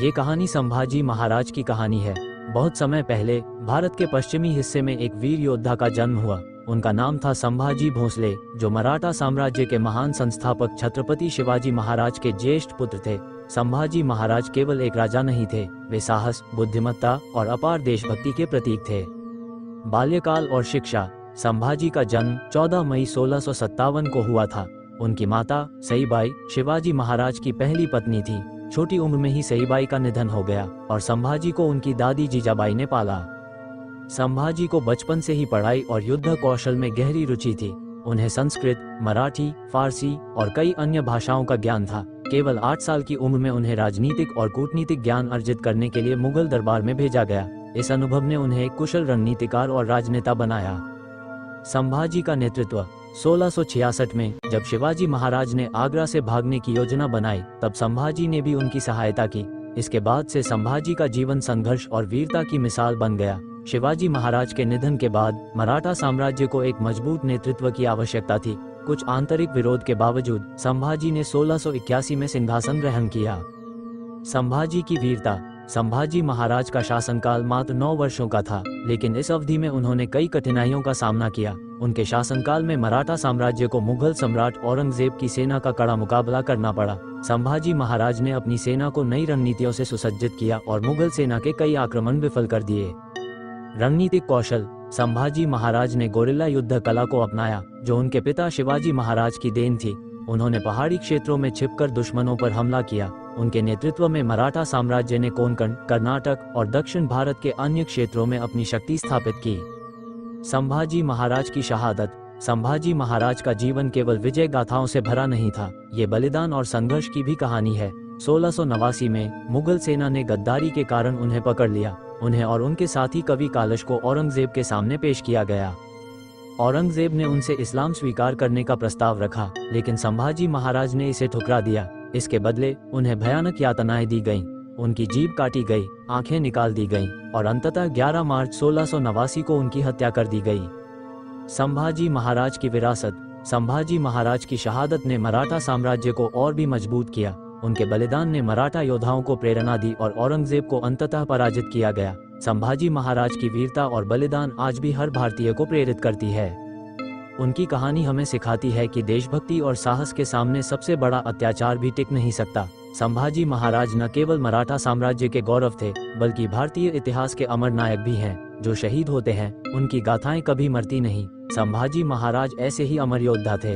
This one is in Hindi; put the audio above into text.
ये कहानी संभाजी महाराज की कहानी है। बहुत समय पहले भारत के पश्चिमी हिस्से में एक वीर योद्धा का जन्म हुआ। उनका नाम था संभाजी भोसले, जो मराठा साम्राज्य के महान संस्थापक छत्रपति शिवाजी महाराज के ज्येष्ठ पुत्र थे। संभाजी महाराज केवल एक राजा नहीं थे, वे साहस, बुद्धिमत्ता और अपार देशभक्ति के प्रतीक थे। बाल्यकाल और शिक्षा। संभाजी का जन्म 14 मई 1657 को हुआ था। उनकी माता सईबाई शिवाजी महाराज की पहली पत्नी थी। छोटी उम्र में ही सईबाई का निधन हो गया और संभाजी को उनकी दादी जीजाबाई ने पाला। संभाजी को बचपन से ही पढ़ाई और युद्ध कौशल में गहरी रुचि थी। उन्हें संस्कृत, मराठी, फारसी और कई अन्य भाषाओं का ज्ञान था। केवल 8 साल की उम्र में उन्हें राजनीतिक और कूटनीतिक ज्ञान अर्जित करने के लिए मुगल दरबार में भेजा गया। इस अनुभव ने उन्हें एक कुशल रणनीतिकार और राजनेता बनाया। संभाजी का नेतृत्व। 1666 में जब शिवाजी महाराज ने आगरा से भागने की योजना बनाई, तब संभाजी ने भी उनकी सहायता की। इसके बाद से संभाजी का जीवन संघर्ष और वीरता की मिसाल बन गया। शिवाजी महाराज के निधन के बाद मराठा साम्राज्य को एक मजबूत नेतृत्व की आवश्यकता थी। कुछ आंतरिक विरोध के बावजूद संभाजी ने 1681 में सिंहासन ग्रहण किया। संभाजी की वीरता। संभाजी महाराज का शासनकाल मात्र 9 वर्षों का था, लेकिन इस अवधि में उन्होंने कई कठिनाइयों का सामना किया। उनके शासनकाल में मराठा साम्राज्य को मुगल सम्राट औरंगजेब की सेना का कड़ा मुकाबला करना पड़ा। संभाजी महाराज ने अपनी सेना को नई रणनीतियों से सुसज्जित किया और मुगल सेना के कई आक्रमण विफल कर दिए। रणनीतिक कौशल। संभाजी महाराज ने गोरिल्ला युद्ध कला को अपनाया, जो उनके पिता शिवाजी महाराज की देन थी। उन्होंने पहाड़ी क्षेत्रों में छिपकर दुश्मनों पर हमला किया। उनके नेतृत्व में मराठा साम्राज्य ने कोंकण, कर्नाटक और दक्षिण भारत के अन्य क्षेत्रों में अपनी शक्ति स्थापित की। संभाजी महाराज की शहादत। संभाजी महाराज का जीवन केवल विजय गाथाओं से भरा नहीं था, ये बलिदान और संघर्ष की भी कहानी है। 1689 में मुगल सेना ने गद्दारी के कारण उन्हें पकड़ लिया। उन्हें और उनके साथी कवि कालश को औरंगजेब के सामने पेश किया गया। औरंगजेब ने उनसे इस्लाम स्वीकार करने का प्रस्ताव रखा, लेकिन संभाजी महाराज ने इसे ठुकरा दिया। इसके बदले उन्हें भयानक यातनाएं दी गईं। उनकी जीभ काटी गई, आंखें निकाल दी गईं और अंततः 11 मार्च 1689 को उनकी हत्या कर दी गई। संभाजी महाराज की विरासत। संभाजी महाराज की शहादत ने मराठा साम्राज्य को और भी मजबूत किया। उनके बलिदान ने मराठा योद्धाओं को प्रेरणा दी और औरंगजेब को अंततः पराजित किया गया। संभाजी महाराज की वीरता और बलिदान आज भी हर भारतीय को प्रेरित करती है। उनकी कहानी हमें सिखाती है कि देशभक्ति और साहस के सामने सबसे बड़ा अत्याचार भी टिक नहीं सकता। संभाजी महाराज न केवल मराठा साम्राज्य के गौरव थे, बल्कि भारतीय इतिहास के अमर नायक भी हैं। जो शहीद होते हैं, उनकी गाथाएं कभी मरती नहीं। संभाजी महाराज ऐसे ही अमर योद्धा थे।